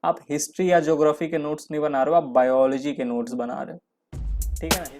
आप हिस्ट्री या ज्योग्राफी के नोट्स नहीं बना रहे हो, आप बायोलॉजी के नोट्स बना रहे हो। ठीक है ना।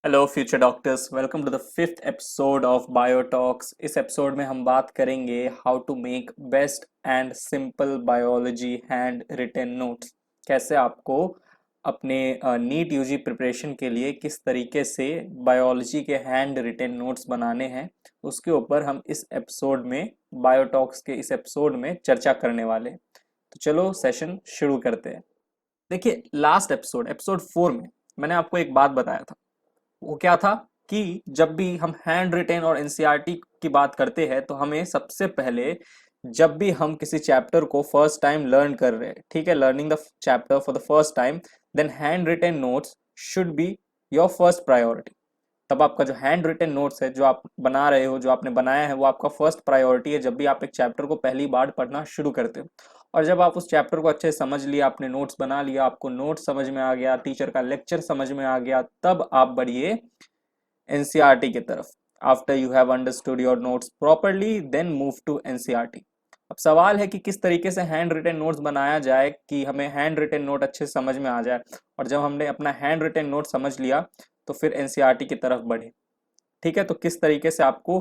Hello future doctors, welcome to the fifth episode of biotalks. इस एपिसोड में हम बात करेंगे how to make best and simple biology handwritten notes. कैसे आपको अपने नीट यूजी प्रिपरेशन के लिए किस तरीके से बायोलॉजी के हैंड रिटन नोट्स बनाने हैं, उसके ऊपर हम इस एपिसोड में, बायोटॉक्स के इस एपिसोड में चर्चा करने वाले हैं। तो चलो सेशन शुरू करते हैं। देखिए, लास्ट एपिसोड एपिसोड 4 में मैंने आपको एक बात बताया था। वो क्या था कि जब भी हम हैंड रिटेन और एनसीईआरटी की बात करते हैं तो हमें सबसे पहले, जब भी हम किसी चैप्टर को फर्स्ट टाइम लर्न कर रहे हैं, ठीक है, learning the chapter for the first time, then handwritten notes should be your first priority. तब आपका जो हैंड रिटेन नोट्स है, जो आप बना रहे हो, जो आपने बनाया है, वो आपका फर्स्ट प्रायोरिटी है जब भी आप एक चैप्टर को पहली बार पढ़ना शुरू करते हो। और जब आप उस चैप्टर को अच्छे से समझ लिया, आपने नोट्स बना लिया, आपको नोट्स समझ में आ गया, टीचर का लेक्चर समझ में आ गया, तब आप बढ़िए एनसीईआरटी की तरफ। After you have understood your notes properly, then move to NCERT. अब सवाल है कि किस तरीके से हैंड रिटेन नोट्स बनाया जाए कि हमें हैंड रिटेन नोट अच्छे से समझ में आ जाए। और जब हमने अपना हैंड रिटेन नोट समझ लिया तो फिर एनसीईआरटी की तरफ बढ़े। ठीक है, तो किस तरीके से आपको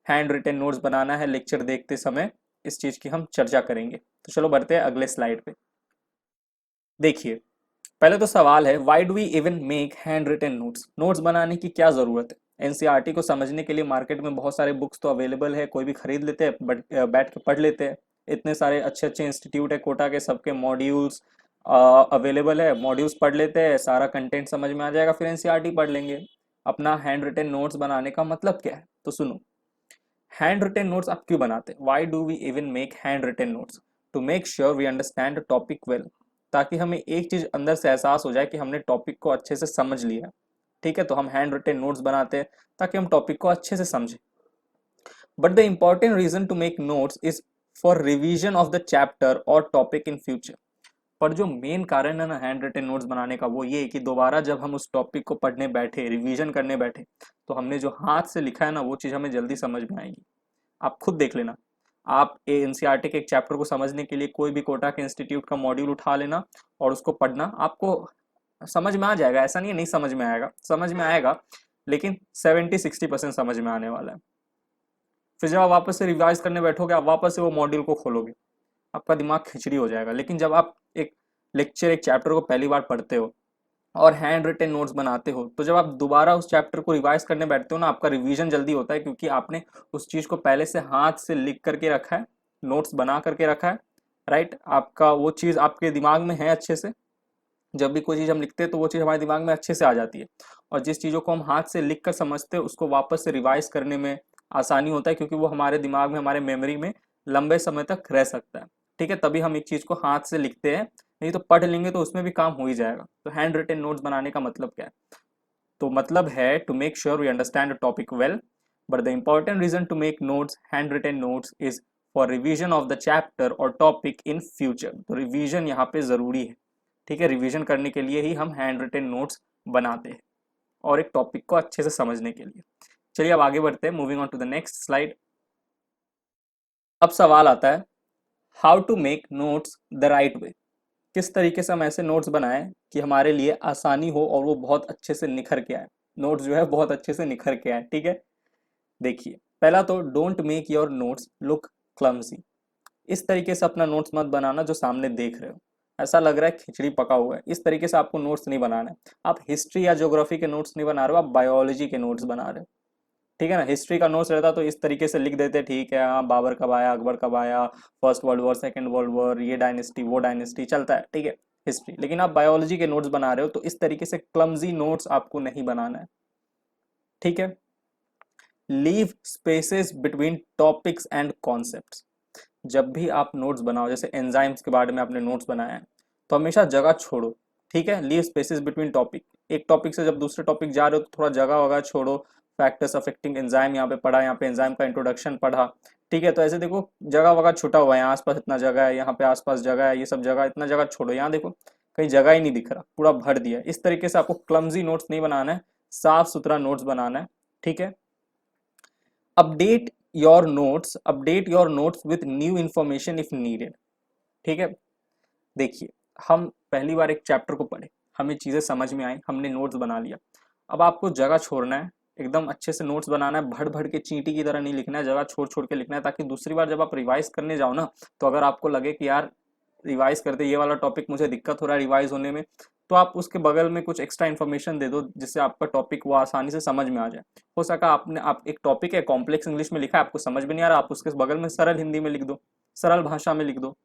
हैंड रिटेन नोट्स बनाना है लेक्चर देखते समय, इस चीज की हम चर्चा करेंगे। तो चलो बढ़ते हैं अगले स्लाइड पे। देखिए, पहले तो सवाल है, why do we even make handwritten notes. Notes बनाने की क्या जरूरत है। एनसीईआरटी को समझने के लिए मार्केट में बहुत सारे बुक्स तो अवेलेबल है, कोई भी खरीद लेते हैं, बट बैठ के पढ़ लेते हैं। इतने सारे अच्छे अच्छे इंस्टीट्यूट है कोटा के, सबके मॉड्यूल्स अवेलेबल है, मॉड्यूल्स पढ़ लेते हैं, सारा कंटेंट समझ में आ जाएगा, फिर एनसीईआरटी पढ़ लेंगे। अपना हैंड रिटेन नोट्स बनाने का मतलब क्या है, तो सुनो। हैंड रिटेन नोट्स आप क्यों बनाते हैं, why do we even make handwritten notes? To make sure we understand the topic well. ताकि हमें एक चीज अंदर से एहसास हो जाए कि हमने टॉपिक को अच्छे से समझ लिया। ठीक है, तो हम हैंड रिटेन नोट्स बनाते हैं ताकि हम टॉपिक को अच्छे से समझें। But the important reason to make notes is for revision of the chapter और टॉपिक इन फ्यूचर। पर जो मेन कारण है ना हैंड रिटेन नोट्स बनाने का, वो ये कि दोबारा जब हम उस टॉपिक को पढ़ने बैठे, रिवीजन करने बैठे, तो हमने जो हाथ से लिखा है ना, वो चीज़ हमें जल्दी समझ में आएगी। आप खुद देख लेना। आप एनसीईआरटी के एक चैप्टर को समझने के लिए कोई भी कोटा के इंस्टीट्यूट का मॉड्यूल उठा लेना और उसको पढ़ना, आपको समझ में आ जाएगा। ऐसा नहीं है नहीं समझ में आएगा, समझ में आएगा, लेकिन 70-60% समझ में आने वाला है। फिर जब आप वापस से रिवाइज करने बैठोगे, आप वापस से वो मॉड्यूल को खोलोगे, आपका दिमाग खिचड़ी हो जाएगा। लेकिन जब आप एक लेक्चर, एक चैप्टर को पहली बार पढ़ते हो और हैंड रिटेन नोट्स बनाते हो, तो जब आप दोबारा उस चैप्टर को रिवाइज करने बैठते हो ना, आपका रिवीजन जल्दी होता है, क्योंकि आपने उस चीज को पहले से हाथ से लिख करके रखा है, नोट्स बना करके रखा है। राइट, आपका वो चीज आपके दिमाग में है अच्छे से। जब भी कोई चीज हम लिखते हैं तो वो चीज हमारे दिमाग में अच्छे से आ जाती है। और जिस चीजों को हम हाथ से लिख कर समझते हैं, उसको वापस से रिवाइज करने में आसानी होता है, क्योंकि वो हमारे दिमाग में, हमारे मेमोरी में लंबे समय तक रह सकता है। ठीक है, तभी हम एक चीज को हाथ से लिखते हैं, नहीं तो पढ़ लेंगे तो उसमें भी काम हो ही जाएगा। तो हैंड रिटेन नोट्स बनाने का मतलब क्या है? तो मतलब है to make sure we understand the topic well, but the important reason to make notes, handwritten notes, is for revision of the chapter और टॉपिक इन फ्यूचर। तो रिवीजन यहाँ पे जरूरी है। ठीक है, रिवीजन करने के लिए ही हम हैंड रिटेन नोट्स बनाते हैं, और एक टॉपिक को अच्छे से समझने के लिए। चलिए अब आगे बढ़ते हैं, moving on to the next slide. अब सवाल आता है, how to make notes the right way. किस तरीके से हम ऐसे नोट्स बनाएं कि हमारे लिए आसानी हो और वो बहुत अच्छे से निखर के आए, नोट्स जो है बहुत अच्छे से निखर के आए। ठीक है, देखिए, पहला तो don't make your notes look clumsy. इस तरीके से अपना नोट्स मत बनाना जो सामने देख रहे हो, ऐसा लग रहा है खिचड़ी पका हुआ है। इस तरीके से आपको नोट्स नहीं बनाना है। आप हिस्ट्री या ज्योग्राफी के नोट्स नहीं बना रहे हो, आप बायोलॉजी के नोट्स बना रहे हो। ठीक है ना, हिस्ट्री का नोट्स रहता तो इस तरीके से लिख देते, ठीक है, हाँ बाबर कब आया, अकबर कब आया, first world war, second world war, ये डायनेस्टी, वो डायनेस्टी, चलता है। ठीक है, हिस्ट्री। लेकिन आप बायोलॉजी के नोट्स बना रहे हो, तो इस तरीके से क्लमजी नोट्स आपको नहीं बनाना है। ठीक है, leave spaces between topics and concepts. जब भी आप नोट्स बनाओ, जैसे एंजाइम्स के बारे में आपने नोट्स बनाया है, तो हमेशा जगह छोड़ो। ठीक है, लीव स्पेसेस बिटवीन टॉपिक। एक टॉपिक से जब दूसरे टॉपिक जा रहे हो तो थोड़ा जगह वगह छोड़ो। फैक्टर्स अफेक्टिंग एंजाइम यहाँ पे पढ़ा, यहाँ पे एंजाइम का इंट्रोडक्शन पढ़ा। ठीक है, तो ऐसे देखो जगह वगह छुटा हुआ है, यहाँ आसपास इतना जगह है, यहाँ पे आसपास जगह है, ये सब जगह, इतना जगह छोड़ो। यहाँ देखो कहीं जगह ही नहीं दिख रहा, पूरा भर दिया है। इस तरीके से आपको क्लमजी नोट्स नहीं बनाना है, साफ सुथरा नोट्स बनाना है। ठीक है, update your notes, update your notes with new information if needed. ठीक है, देखिए हम पहली बार एक चैप्टर को पढ़े, हमें चीज़ें समझ में आई, हमने नोट्स बना लिया। अब आपको जगह छोड़ना है, एकदम अच्छे से नोट्स बनाना है, भड़ भड़ के चींटी की तरह नहीं लिखना है, जगह छोड़ छोड़ के लिखना है, ताकि दूसरी बार जब आप रिवाइज करने जाओ ना, तो अगर आपको लगे कि यार रिवाइज करते ये वाला टॉपिक मुझे दिक्कत हो रहा है रिवाइज होने में, तो आप उसके बगल में कुछ एक्स्ट्रा इन्फॉर्मेशन दे दो, जिससे आपका टॉपिक वो आसानी से समझ में आ जाए। हो सका आपने आप एक टॉपिक है कॉम्प्लेक्स इंग्लिश में लिखा है, आपको समझ में नहीं आ रहा, आप उसके बगल में सरल हिंदी में लिख दो, सरल भाषा में लिख दो,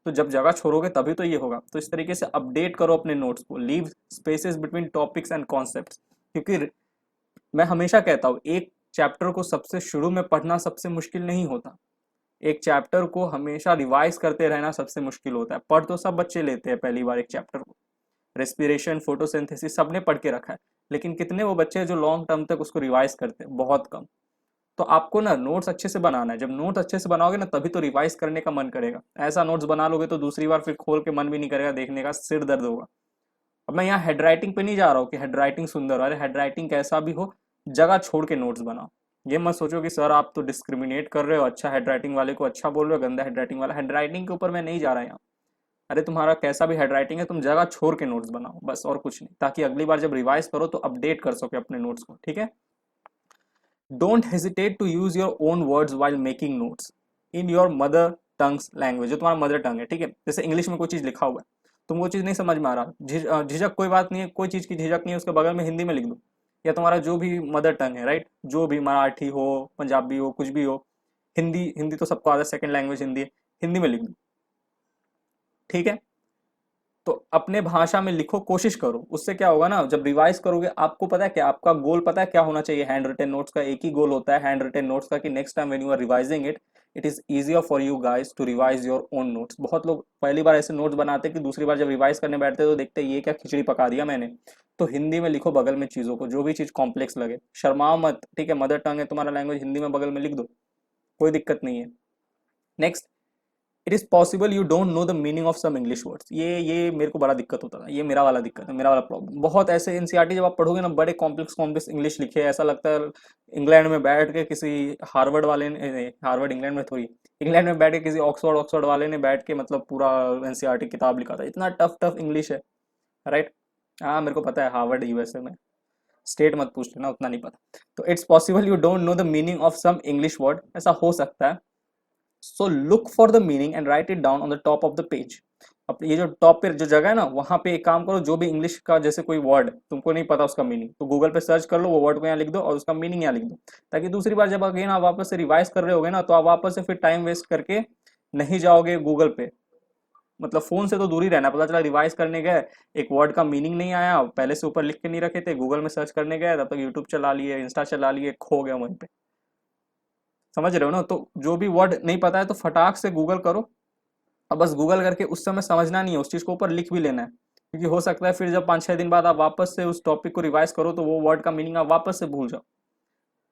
तो जब जगह छोड़ोगे तभी तो ये होगा। तो इस तरीके से अपडेट करो अपने नोट्स को, leave spaces between topics and concepts. क्योंकि मैं हमेशा कहता हूँ एक चैप्टर को सबसे शुरू में पढ़ना सबसे मुश्किल नहीं होता, एक चैप्टर को हमेशा रिवाइज करते रहना सबसे मुश्किल होता है। पढ़ तो सब बच्चे लेते हैं पहली बार एक चैप्टर को, रेस्पिरेशन, फोटोसिंथेसिस सबने पढ़ के रखा है, लेकिन कितने वो बच्चे हैं जो लॉन्ग टर्म तक उसको रिवाइज करते हैं, बहुत कम। तो आपको ना नोट्स अच्छे से बनाना है, जब नोट्स अच्छे से बनाओगे ना तभी तो रिवाइज करने का मन करेगा। ऐसा नोट्स बना लोगे तो दूसरी बार फिर खोल के मन भी नहीं करेगा देखने का, सिर दर्द होगा। अब मैं यहाँ हेड राइटिंग पे नहीं जा रहा हूँ कि हेड राइटिंग सुंदर हो, अरे हेड राइटिंग कैसा भी हो, जगह छोड़ के नोट्स बनाओ। ये मत सोचो कि सर आप तो डिस्क्रिमिनेट कर रहे हो, अच्छा हेड राइटिंग वाले को अच्छा बोल रहे हो, गंदा हेड राइटिंग वाला, हेड राइटिंग के ऊपर मैं नहीं जा रहा यहाँ। अरे तुम्हारा कैसा भी हेड राइटिंग है, तुम जगह छोड़ के नोट्स बनाओ बस, और कुछ नहीं, ताकि अगली बार जब रिवाइज करो तो अपडेट कर सके अपने नोट्स को। ठीक है, don't hesitate to use your own words while making notes in your mother tongues language, जो तुम्हारा मदर टंग है। ठीक है, जैसे इंग्लिश में कोई चीज लिखा हुआ है, तुम वो चीज नहीं समझ में आ रहा, झिझक कोई बात नहीं है, कोई चीज की झिझक नहीं है, उसके बगल में हिंदी में लिख दो, या तुम्हारा जो भी मदर टंग है, राइट, जो भी मराठी हो, पंजाबी हो, कुछ भी हो, हिंदी, हिंदी तो सबको आता है, सेकंड लैंग्वेज हिंदी है, हिंदी में लिख दो। ठीक है, तो अपने भाषा में लिखो, कोशिश करो, उससे क्या होगा ना, जब रिवाइज करोगे आपको पता है क्या, आपका गोल पता है क्या होना चाहिए। हैंड रिटन नोट्स का एक ही गोल होता है हैंड रिटन नोट्स का, कि next time when you are revising it, it is easier for you guys to revise your own notes. बहुत लोग पहली बार ऐसे नोट्स बनाते हैं कि दूसरी बार जब रिवाइज करने बैठते तो देखते ये क्या खिचड़ी पका दिया मैंने। तो हिंदी में लिखो बगल में चीजों को, जो भी चीज कॉम्प्लेक्स लगे, शर्माओ मत। ठीक है, मदर टंग है तुम्हारा लैंग्वेज, हिंदी में बगल में लिख दो, कोई दिक्कत नहीं है। Next, it is possible you don't know the meaning of some English words. ये मेरे को बड़ा दिक्कत होता था, ये मेरा वाला दिक्कत है, मेरा वाला प्रॉब्लम। बहुत ऐसे एनसीईआरटी जब आप पढ़ोगे ना, बड़े कॉम्प्लेक्स कॉम्प्लेक्स इंग्लिश लिखे, ऐसा लगता है इंग्लैंड में बैठ के किसी हार्वर्ड वाले ने, हार्वर्ड इंग्लैंड में थोड़ी, इंग्लैंड में बैठ के किसी ऑक्सफोर्ड ऑक्सफोर्ड वाले ने बैठ के मतलब पूरा एनसीईआरटी किताब लिखा था, इतना टफ टफ इंग्लिश है, राइट। हाँ मेरे को पता है, हार्वर्ड यूएसए में, स्टेट मत पूछ लेना, उतना नहीं पता। तो it's possible you don't know the meaning of some English word, ऐसा हो सकता है। So look for the meaning and write it down on the top of the page. अब ये जो टॉप पे जो जगह है ना, वहां पे एक काम करो, जो भी इंग्लिश का जैसे कोई वर्ड तुमको नहीं पता उसका मीनिंग, तो गूगल पे सर्च कर लो, वो वर्ड को यहाँ लिख दो और उसका मीनिंग यहाँ लिख दो, ताकि दूसरी बार जब अगेन आप वापस से रिवाइज कर रहे होगे ना, तो आप वापस से फिर टाइम वेस्ट करके नहीं जाओगे गूगल पे। मतलब फोन से तो दूर ही रहना, पता चला रिवाइज करने गए, एक वर्ड का मीनिंग नहीं आया, पहले से ऊपर लिख के नहीं रखे थे, गूगल में सर्च करने गए, तब तक यूट्यूब चला लिए, इंस्टा चला लिए, खो गया वहीं पे। समझ रहे हो ना, तो जो भी वर्ड नहीं पता है तो फटाक से गूगल करो, अब बस गूगल करके उस समय समझना नहीं है, उस चीज को ऊपर लिख भी लेना है, क्योंकि हो सकता है फिर जब 5-6 दिन बाद आप वापस से उस टॉपिक को रिवाइज करो तो वो वर्ड का मीनिंग आप वापस से भूल जाओ।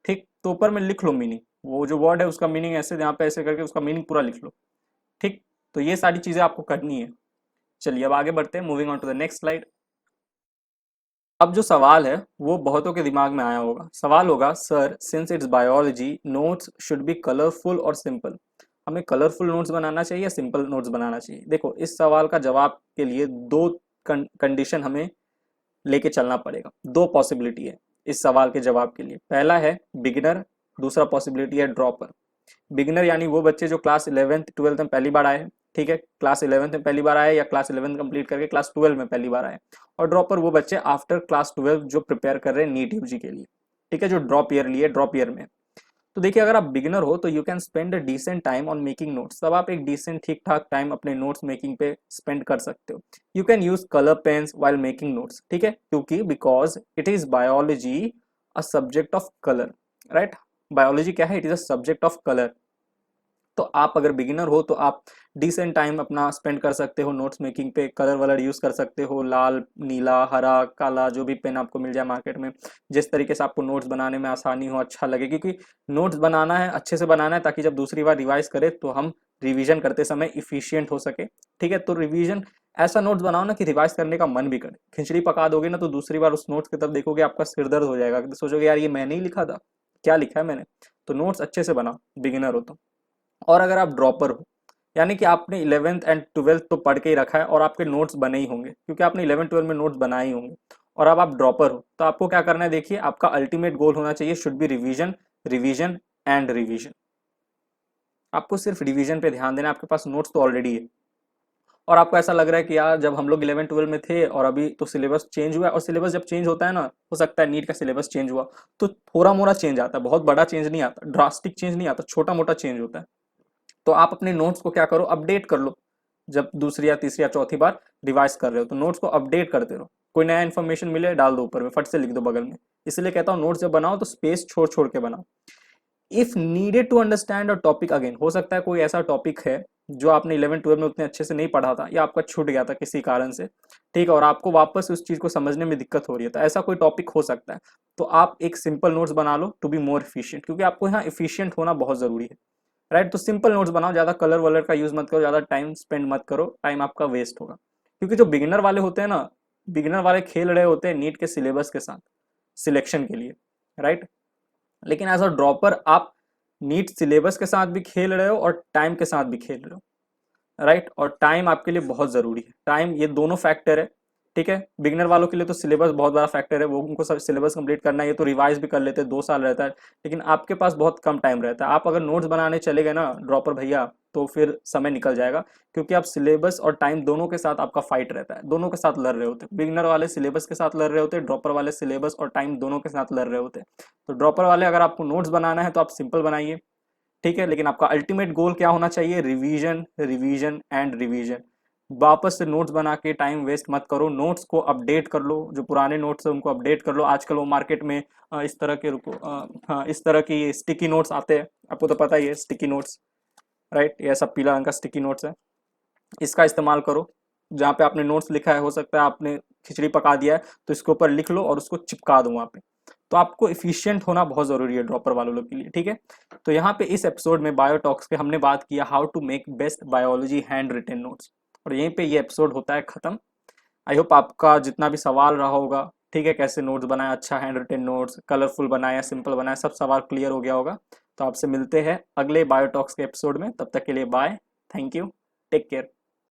ठीक, तो ऊपर में लिख लो मीनिंग, वो जो वर्ड है उसका मीनिंग ऐसे, यहाँ पे ऐसे करके उसका मीनिंग पूरा लिख लो। ठीक, तो ये सारी चीजें आपको करनी है। चलिए अब आगे बढ़ते हैं, moving on to the next slide. अब जो सवाल है वो बहुतों के दिमाग में आया होगा, सवाल होगा, sir since it's biology notes should B colourful और सिंपल, हमें कलरफुल नोट्स बनाना चाहिए या सिंपल नोट्स बनाना चाहिए। देखो इस सवाल का जवाब के लिए दो कंडीशन हमें लेके चलना पड़ेगा, दो पॉसिबिलिटी है इस सवाल के जवाब के लिए। पहला है बिगिनर, दूसरा पॉसिबिलिटी है ड्रॉपर। बिगिनर यानी वो बच्चे जो क्लास 11th 12th में पहली बार आए, ठीक है, क्लास 11th में पहली बार आए या क्लास 11th कंप्लीट करके क्लास 12 में पहली बार आए। और ड्रॉपर वो बच्चे आफ्टर क्लास 12 जो प्रिपेयर कर रहे हैं नीट यूजी के लिए, ठीक है, जो ड्रॉप ईयर लिए, ड्रॉप ईयर में। तो देखिए अगर आप बिगिनर हो तो you can spend a decent time on making notes, तब आप एक डिसेंट ठीक ठाक टाइम अपने नोट्स मेकिंग पे स्पेंड कर सकते हो। You can use colour pens while making notes, ठीक है, क्योंकि because it is biology a subject of colour, right. Biology क्या है, it is a subject of colour. तो आप अगर बिगिनर हो तो आप डिसेंट टाइम अपना स्पेंड कर सकते हो नोट्स मेकिंग पे, कलर वलर यूज कर सकते हो, लाल, नीला, हरा, काला, जो भी पेन आपको मिल जाए मार्केट में, जिस तरीके से आपको नोट्स बनाने में आसानी हो, अच्छा लगे, क्योंकि नोट्स बनाना है, अच्छे से बनाना है, ताकि जब दूसरी बार रिवाइज करे तो हम रिवीजन करते समय इफिशियंट हो सके। ठीक है, तो रिवीजन ऐसा नोट्स बनाओ ना कि रिवाइज करने का मन भी करे। खिचड़ी पका दोगे ना तो दूसरी बार उस नोट्स की तरफ देखोगे आपका सिर दर्द हो जाएगा, सोचोगे यार ये मैंने ही लिखा था, क्या लिखा है मैंने। तो नोट्स अच्छे से बनाओ, बिगिनर हो तो। और अगर आप ड्रॉपर हो, यानी कि आपने 11th एंड 12th तो पढ़ के ही रखा है और आपके नोट्स बने ही होंगे, क्योंकि आपने 11 12 में नोट्स बनाए ही होंगे, और अब आप ड्रॉपर हो, तो आपको क्या करना है, देखिए आपका अल्टीमेट गोल होना चाहिए should be revision, revision and revision. आपको सिर्फ रिवीजन पे ध्यान देना है, आपके पास नोट्स तो ऑलरेडी है, और आपको ऐसा लग रहा है कि यार जब हम लोग 11 12 में थे और अभी तो सिलेबस चेंज हुआ है, और सिलेबस जब चेंज होता है ना, हो सकता है नीट का सिलेबस चेंज हुआ तो थोड़ा मोड़ा चेंज आता है, बहुत बड़ा चेंज नहीं आता, ड्रास्टिक चेंज नहीं आता, छोटा मोटा चेंज होता है। तो आप अपने नोट्स को क्या करो, अपडेट कर लो। जब दूसरी या तीसरी या चौथी बार रिवाइज कर रहे हो तो नोट्स को अपडेट करते रहो, कोई नया इन्फॉर्मेशन मिले डाल दो ऊपर में, फट से लिख दो बगल में। इसलिए कहता हूँ नोट्स जब बनाओ तो स्पेस छोड़ छोड़ के बनाओ। If needed to understand a topic again, हो सकता है कोई ऐसा टॉपिक है जो आपने 11 12 में उतने अच्छे से नहीं पढ़ा था, या आपका छूट गया था किसी कारण से, ठीक है, और आपको वापस उस चीज को समझने में दिक्कत हो रही है, तो ऐसा कोई टॉपिक हो सकता है। तो आप एक सिंपल नोट्स बना लो टू बी मोर एफिशिएंट, क्योंकि आपको यहाँ एफिशिएंट होना बहुत जरूरी है, राइट। तो सिंपल नोट्स बनाओ, ज्यादा कलर वलर का यूज मत करो, ज्यादा टाइम स्पेंड मत करो, टाइम आपका वेस्ट होगा। क्योंकि जो बिगिनर वाले होते हैं ना, बिगिनर वाले खेल रहे होते हैं नीट के सिलेबस के साथ सिलेक्शन के लिए, राइट। लेकिन एज अ ड्रॉपर आप नीट सिलेबस के साथ भी खेल रहे हो और टाइम के साथ भी खेल रहे हो, राइट। और टाइम आपके लिए बहुत जरूरी है, टाइम, ये दोनों फैक्टर है, ठीक है। बिगिनर वालों के लिए तो सिलेबस बहुत बड़ा फैक्टर है, वो उनको सब सिलेबस कंप्लीट करना है, ये तो रिवाइज भी कर लेते हैं, 2 साल रहता है। लेकिन आपके पास बहुत कम टाइम रहता है, आप अगर नोट्स बनाने चले गए ना ड्रॉपर भैया, तो फिर समय निकल जाएगा, क्योंकि आप सिलेबस और टाइम दोनों के साथ आपका फाइट रहता है, दोनों के साथ लड़ रहे होते हैं। बिगिनर वाले सिलेबस के साथ लड़ रहे होते हैं, ड्रॉपर वाले सिलेबस और टाइम दोनों के साथ लड़ रहे होते हैं। तो ड्रॉपर वाले अगर आपको नोट्स बनाना है तो आप सिंपल बनाइए, ठीक है, लेकिन आपका अल्टीमेट गोल क्या होना चाहिए, रिवीजन, रिवीजन एंड रिवीजन। वापस से नोट्स बना के टाइम वेस्ट मत करो, नोट्स को अपडेट कर लो, जो पुराने नोट्स है उनको अपडेट कर लो। आजकल वो मार्केट में इस तरह के हाँ, इस तरह की स्टिकी नोट्स आते हैं, आपको तो पता ही है स्टिकी नोट्स, राइट। ये सब पीला रंग का स्टिकी नोट्स है, इसका इस्तेमाल करो। जहाँ पे आपने नोट्स लिखा है, हो सकता है आपने खिचड़ी पका दिया है, तो इसके ऊपर लिख लो और उसको चिपका दो वहाँ पे। तो आपको इफिशियंट होना बहुत जरूरी है ड्रॉपर वालों लोग के लिए, ठीक है। तो यहाँ पे इस एपिसोड में बायोटॉक्स के हमने बात किया how to make best biology handwritten notes, और यहीं पे ये एपिसोड होता है खत्म। आई होप आपका जितना भी सवाल रहा होगा, ठीक है, कैसे नोट्स बनाए, अच्छा हैंड रिटन नोट्स, कलरफुल बनाया, सिंपल बनाया, सब सवाल क्लियर हो गया होगा। तो आपसे मिलते हैं अगले बायोटॉक्स के एपिसोड में, तब तक के लिए bye, thank you, take care.